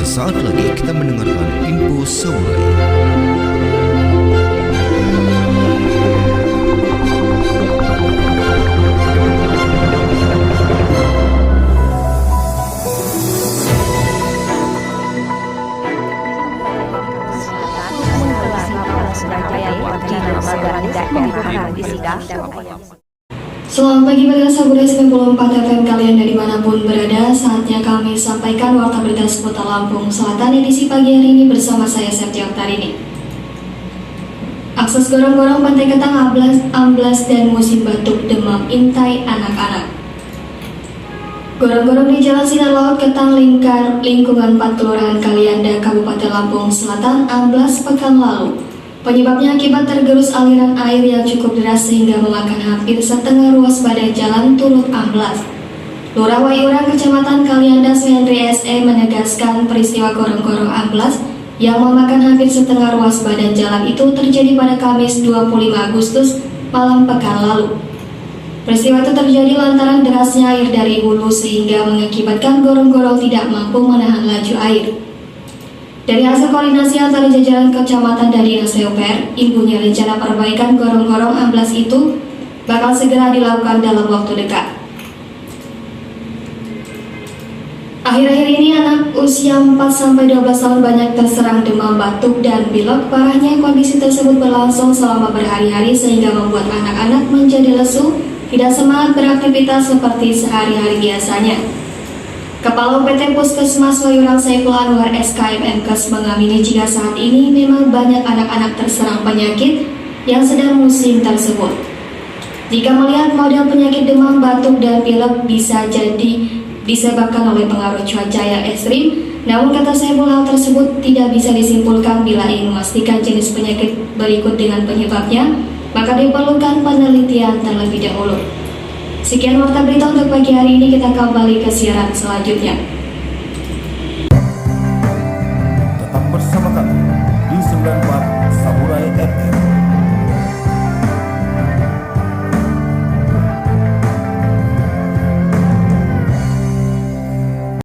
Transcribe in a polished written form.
Sesaat lagi kita mendengarkan info samurai. Selamat pagi para sahabat 94 FM kalian dari manapun berada. Saatnya kami sampaikan warta berita seputar Lampung Selatan edisi pagi hari ini bersama saya Septia Oktarini. Akses gorong-gorong Pantai Ketang amblas dan musim batuk demam intai anak-anak. Gorong-gorong di Jalan Sinar Laut Ketang lingkungan 4 Kelurahan Kalianda Kabupaten Lampung Selatan amblas pekan lalu. Penyebabnya akibat tergerus aliran air yang cukup deras sehingga memakan hampir setengah ruas badan jalan turut amblas. Lurah Wayurang Kecamatan Kalianda Suhendri SE menegaskan peristiwa gorong-gorong amblas yang memakan hampir setengah ruas badan jalan itu terjadi pada Kamis 25 Agustus malam pekan lalu. Peristiwa itu terjadi lantaran derasnya air dari hulu sehingga mengakibatkan gorong-gorong tidak mampu menahan laju air. Dari hasil koordinasi antara jajaran kecamatan dan dinas PUPR, imbunya rencana perbaikan gorong-gorong amblas itu bakal segera dilakukan dalam waktu dekat. Akhir-akhir ini anak usia 4-12 tahun banyak terserang demam batuk dan pilek. Parahnya kondisi tersebut berlangsung selama berhari-hari sehingga membuat anak-anak menjadi lesu, tidak semangat beraktivitas seperti sehari-hari biasanya. Kepala PT Puskesmas Wayurang Saiful Anwar SKM Menkes mengamini jika saat ini memang banyak anak-anak terserang penyakit yang sedang musim tersebut. Jika melihat model penyakit demam, batuk, dan pilek bisa jadi disebabkan oleh pengaruh cuaca yang ekstrim, namun kata Saiful hal tersebut tidak bisa disimpulkan bila ingin memastikan jenis penyakit berikut dengan penyebabnya, maka diperlukan penelitian terlebih dahulu. Sekian warta berita untuk pagi hari ini, kita kembali ke siaran selanjutnya.